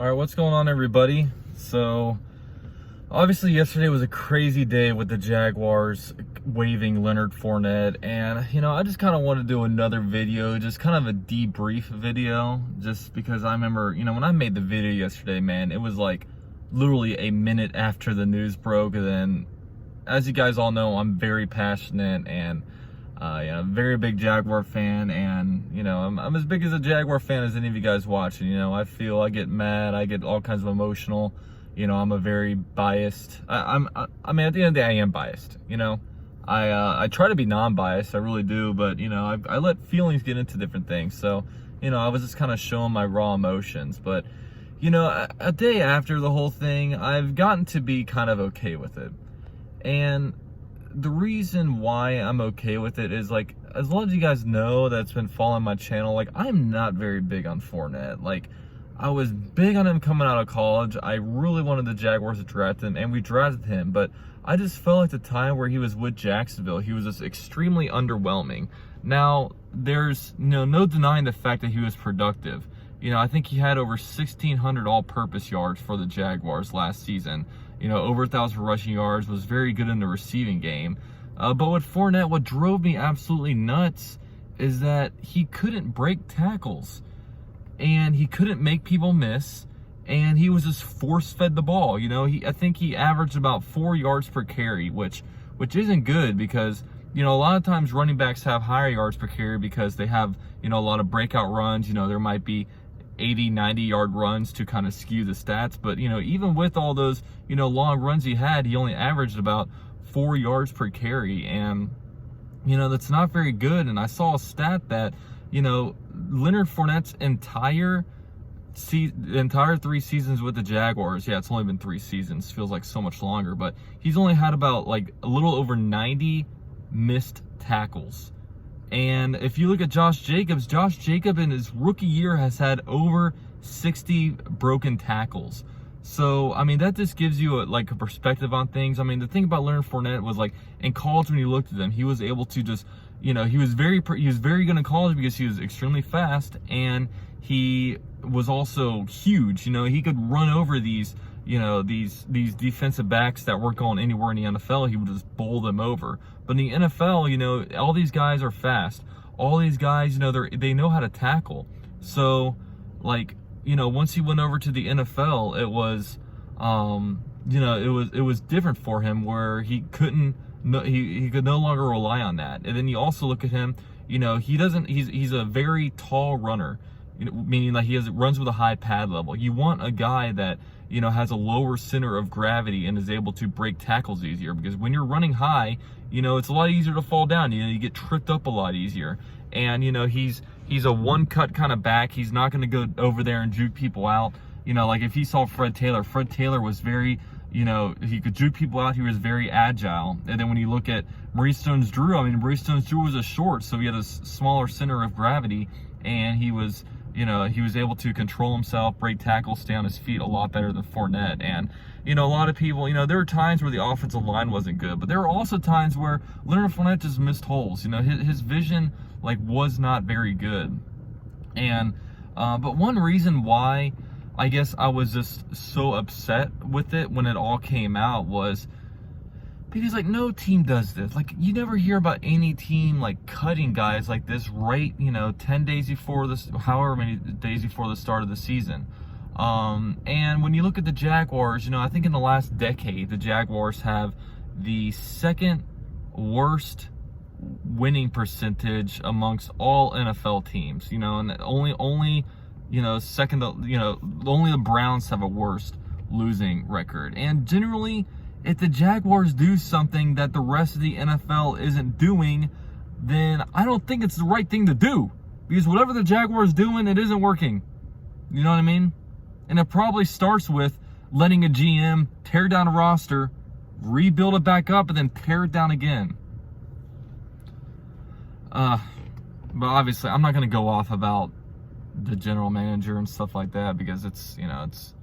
All right, what's going on, everybody? So, obviously, yesterday was a crazy day with the Jaguars waiving Leonard Fournette, and I just kind of want to do another video, just kind of a debrief video, just because I remember, when I made the video yesterday, man, it was like literally a minute after the news broke. And then, as you guys all know, I'm very passionate and very big Jaguar fan, and I'm as big as a Jaguar fan as any of you guys watching. I feel, I get mad, I get all kinds of emotional. I'm a very biased. I mean, at the end of the day, I am biased. I try to be non-biased, I really do, but I let feelings get into different things. So I was just kind of showing my raw emotions. But a day after the whole thing, I've gotten to be kind of okay with it, and the reason why I'm okay with it is, like, as a lot of you guys know that's been following my channel, like, I'm not very big on Fournette. Like, I was big on him coming out of college. I really wanted the Jaguars to draft him, and we drafted him, but I just felt like the time where he was with Jacksonville, he was just extremely underwhelming. Now, there's no denying the fact that he was productive. I think he had over 1,600 all-purpose yards for the Jaguars last season. Over 1,000 rushing yards, was very good in the receiving game. But with Fournette, what drove me absolutely nuts is that he couldn't break tackles, and he couldn't make people miss, and he was just force-fed the ball. I think he averaged about 4 yards per carry, which isn't good, because a lot of times running backs have higher yards per carry because they have a lot of breakout runs. There might be 80-90 yard runs to kind of skew the stats, but even with all those long runs he had, he only averaged about 4 yards per carry, and that's not very good. And I saw a stat that Leonard Fournette's entire 3 seasons with the Jaguars, yeah, it's only been 3 seasons, feels like so much longer, but he's only had about like a little over 90 missed tackles. And if you look at Josh Jacobs in his rookie year has had over 60 broken tackles. So, I mean, that just gives you a perspective on things. I mean, the thing about Leonard Fournette was, like, in college when you looked at him, he was able to just, he was very good in college because he was extremely fast, and he was also huge. He could run over these defensive backs that weren't going anywhere in the NFL. He would just bowl them over. But in the NFL, all these guys are fast. All these guys, they know how to tackle. So, once he went over to the NFL, it was, it was different for him, where he couldn't, he could no longer rely on that. And then you also look at him, he's a very tall runner, meaning that he runs with a high pad level. You want a guy that has a lower center of gravity and is able to break tackles easier, because when you're running high, it's a lot easier to fall down. You get tripped up a lot easier. And he's a one-cut kind of back. He's not going to go over there and juke people out. Like if you saw Fred Taylor was very, he could juke people out. He was very agile. And then when you look at Maurice Jones-Drew, Maurice Jones-Drew was a short, so he had a smaller center of gravity, and he was able to control himself, break tackles, stay on his feet a lot better than Fournette. And, a lot of people, there were times where the offensive line wasn't good, but there were also times where Leonard Fournette just missed holes. His vision, was not very good. And, but one reason why I guess I was just so upset with it when it all came out was because, no team does this. You never hear about any team, cutting guys like this right, 10 days before this, however many days before the start of the season. And when you look at the Jaguars, I think in the last decade, the Jaguars have the second worst winning percentage amongst all NFL teams, and only second, only the Browns have a worst losing record. And generally, if the Jaguars do something that the rest of the NFL isn't doing, then I don't think it's the right thing to do. Because whatever the Jaguars doing, it isn't working. You know what I mean? And it probably starts with letting a GM tear down a roster, rebuild it back up, and then tear it down again. But obviously, I'm not going to go off about the general manager and stuff like that, because it's, it's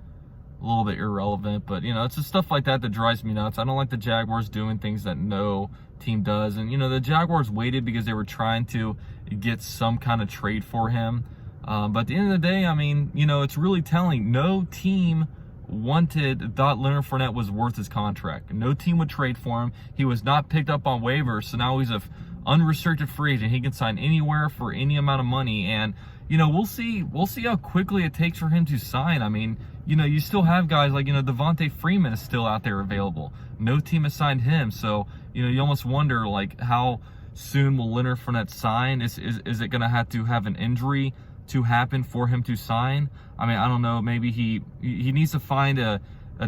a little bit irrelevant. But it's just stuff like that drives me nuts. I don't like the Jaguars doing things that no team does. And the Jaguars waited because they were trying to get some kind of trade for him. But at the end of the day, I mean, you know, it's really telling. No team thought Leonard Fournette was worth his contract. No team would trade for him. He was not picked up on waivers, so now he's a unrestricted free agent. He can sign anywhere for any amount of money, and you know, we'll see how quickly it takes for him to sign. I mean, you know, you still have guys like, you know, Devontae Freeman is still out there available. No team has signed him, so you know, you almost wonder like how soon will Leonard Fournette sign? Is it going to have an injury to happen for him to sign? I mean, I don't know. Maybe he needs to find a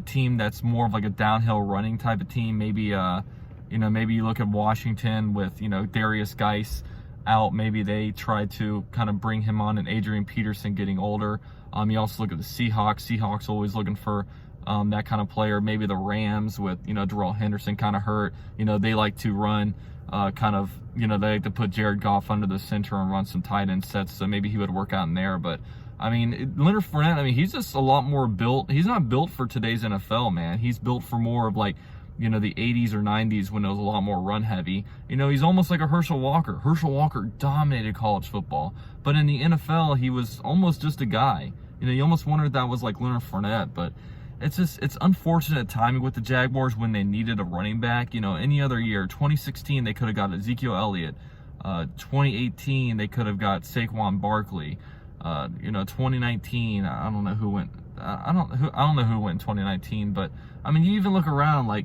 team that's more of like a downhill running type of team. Maybe you know, maybe you look at Washington with, you know, Darius Geis out. Maybe they try to kind of bring him on, and Adrian Peterson getting older. You also look at the Seahawks. Seahawks always looking for that kind of player. Maybe the Rams with, you know, Darrell Henderson kind of hurt. You know, they like to run kind of, you know, they like to put Jared Goff under the center and run some tight end sets, so maybe he would work out in there. But I mean, Leonard Fournette, I mean, he's just a lot more built. He's not built for today's NFL, man. He's built for more of like, you know, the 80s or 90s when it was a lot more run heavy. You know, he's almost like a Herschel Walker. Herschel Walker dominated college football, but in the NFL, he was almost just a guy. You know, you almost wondered if that was like Leonard Fournette, but it's unfortunate timing with the Jaguars when they needed a running back. You know, any other year, 2016, they could have got Ezekiel Elliott. 2018, they could have got Saquon Barkley. You know, 2019, I don't know who went. I don't know who went in 2019, but I mean, you even look around like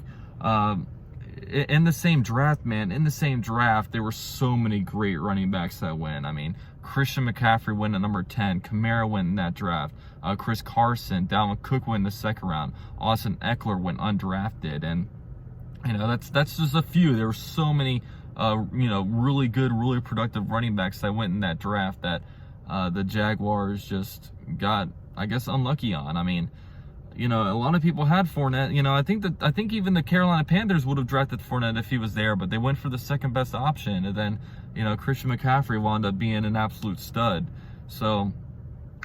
in the same draft, man. In the same draft, there were so many great running backs that went. I mean, Christian McCaffrey went at number 10. Kamara went in that draft. Chris Carson, Dalvin Cook went in the second round. Austin Eckler went undrafted, and you know, that's just a few. There were so many, you know, really good, really productive running backs that went in that draft that the Jaguars just got, I guess, unlucky on. I mean, you know, a lot of people had Fournette. You know, I think even the Carolina Panthers would have drafted Fournette if he was there, but they went for the second best option, and then, you know, Christian McCaffrey wound up being an absolute stud. So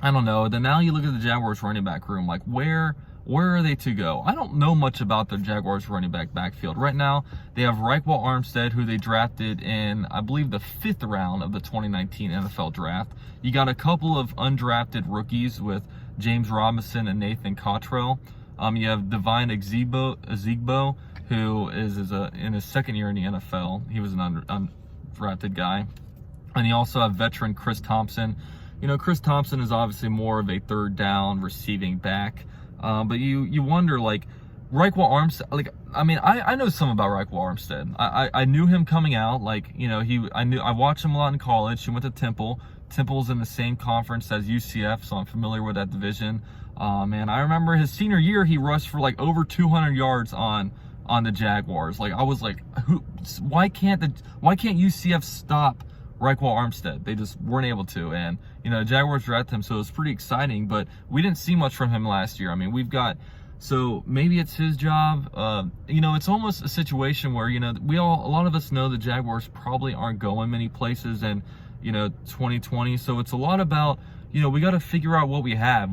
I don't know. Then now you look at the Jaguars running back room, like where are they to go? I don't know much about the Jaguars running back backfield. Right now, they have Raekwon Armstead, who they drafted in, I believe, the 5th round of the 2019 NFL draft. You got a couple of undrafted rookies with James Robinson and Nathan Cottrell. You have Divine Ezigbo, who is in his second year in the NFL. He was an undrafted guy. And you also have veteran Chris Thompson. You know, Chris Thompson is obviously more of a third down receiving back. But you wonder, like, Raekwon Armstead, like, I mean, I know some about Raekwon Armstead. I knew him coming out, like, you know, I watched him a lot in college. He went to Temple. Temple's in the same conference as UCF, so I'm familiar with that division. Man, I remember his senior year, he rushed for like over 200 yards on the Jaguars. Like, I was like, why can't UCF stop Raekwon Armstead? They just weren't able to, and you know, Jaguars drafted him, so it was pretty exciting. But we didn't see much from him last year. I mean, so maybe it's his job. You know, it's almost a situation where, you know, a lot of us know the Jaguars probably aren't going many places, and you know, 2020. So it's a lot about, you know, we got to figure out what we have.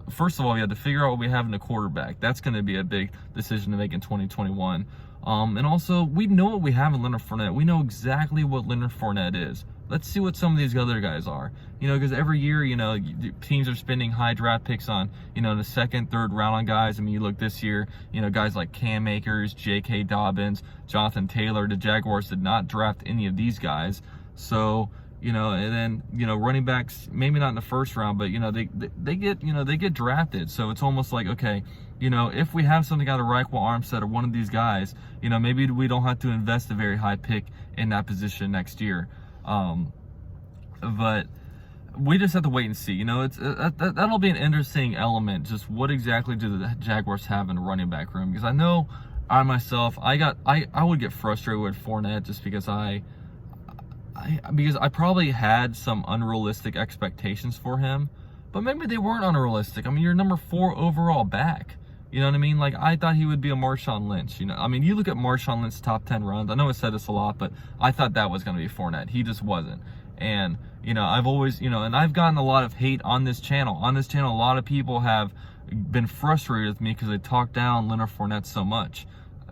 First of all, we have to figure out what we have in the quarterback. That's going to be a big decision to make in 2021. And also, we know what we have in Leonard Fournette. We know exactly what Leonard Fournette is. Let's see what some of these other guys are. You know, because every year, you know, teams are spending high draft picks on, you know, the second, third round on guys. I mean, you look this year, you know, guys like Cam Akers, J.K. Dobbins, Jonathan Taylor. The Jaguars did not draft any of these guys. So, you know, and then, you know, running backs, maybe not in the first round, but, you know, they get drafted. So it's almost like, okay, you know, if we have something out of Raekwon Armstead or one of these guys, you know, maybe we don't have to invest a very high pick in that position next year. But we just have to wait and see. You know, that'll be an interesting element. Just what exactly do the Jaguars have in the running back room? Because I know I myself, I would get frustrated with Fournette just because I probably had some unrealistic expectations for him, but maybe they weren't unrealistic. I mean, you're number 4 overall back. You know what I mean? Like, I thought he would be a Marshawn Lynch. You know, I mean, you look at Marshawn Lynch's top 10 runs. I know I said this a lot, but I thought that was going to be Fournette. He just wasn't. And, you know, I've always, you know, and I've gotten a lot of hate on this channel. On this channel, a lot of people have been frustrated with me because they talk down Leonard Fournette so much.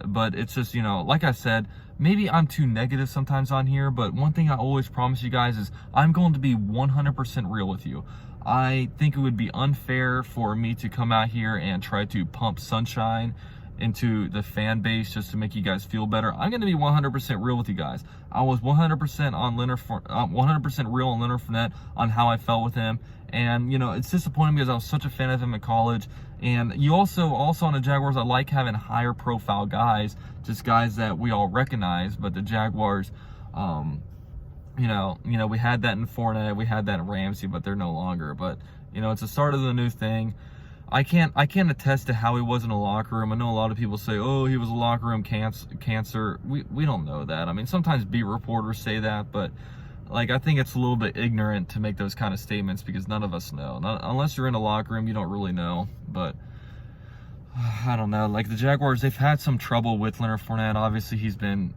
But it's just, you know, like I said, maybe I'm too negative sometimes on here, but one thing I always promise you guys is I'm going to be 100% real with you. I think it would be unfair for me to come out here and try to pump sunshine into the fan base just to make you guys feel better. I'm going to be 100% real with you guys. I was 100% on 100% real on Leonard Fournette on how I felt with him, and you know, it's disappointing because I was such a fan of him in college. And you also on the Jaguars, I like having higher profile guys, just guys that we all recognize. But the Jaguars, you know, we had that in Fournette, we had that in Ramsey, but they're no longer. But you know, it's the start of the new thing. I can't attest to how he was in the locker room. I know a lot of people say, oh, he was a locker room cancer. We don't know that. I mean, sometimes beat reporters say that, but like, I think it's a little bit ignorant to make those kind of statements because none of us know. Unless you're in a locker room, you don't really know. But I don't know. Like, the Jaguars, they've had some trouble with Leonard Fournette. Obviously, he's been,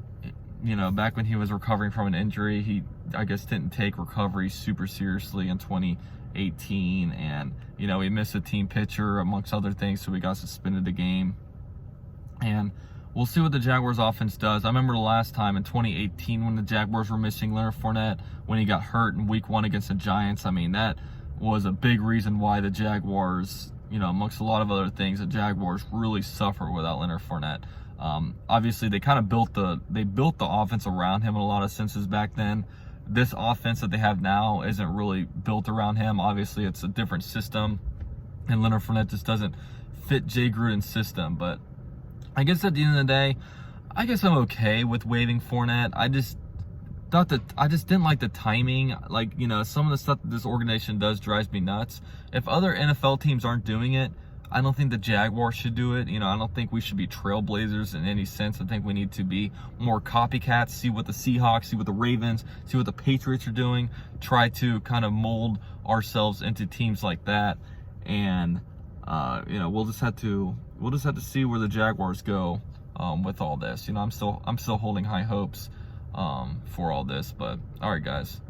you know, back when he was recovering from an injury, he, I guess, didn't take recovery super seriously in 2018, and you know, he missed a team picture amongst other things, so he got suspended a game. And we'll see what the Jaguars offense does. I remember the last time in 2018 when the Jaguars were missing Leonard Fournette when he got hurt in week 1 against the Giants. I mean, that was a big reason why the Jaguars, you know, amongst a lot of other things, the Jaguars really suffer without Leonard Fournette. Obviously, they kind of built the offense around him in a lot of senses back then. This offense that they have now isn't really built around him. Obviously, it's a different system, and Leonard Fournette just doesn't fit Jay Gruden's system. But I guess at the end of the day, I guess I'm okay with waiving Fournette. I just didn't like the timing. Like, you know, some of the stuff that this organization does drives me nuts. If other NFL teams aren't doing it, I don't think the Jaguars should do it. You know, I don't think we should be trailblazers in any sense. I think we need to be more copycats, see what the Seahawks, see what the Ravens, see what the Patriots are doing, try to kind of mold ourselves into teams like that. And you know, we'll just have to see where the Jaguars go with all this. You know, I'm still holding high hopes for all this. But all right, guys,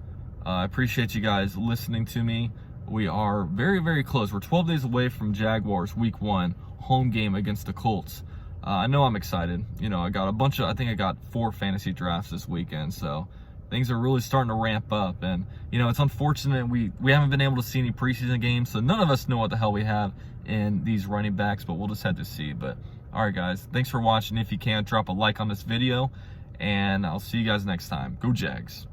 I appreciate you guys listening to me. We are very, very close. We're 12 days away from Jaguars week 1 home game against the Colts. I know I'm excited. You know, I think I got 4 fantasy drafts this weekend, so things are really starting to ramp up. And you know, it's unfortunate we haven't been able to see any preseason games, so none of us know what the hell we have in these running backs, but we'll just have to see. But all right, guys, thanks for watching. If you can, drop a like on this video, and I'll see you guys next time. Go Jags.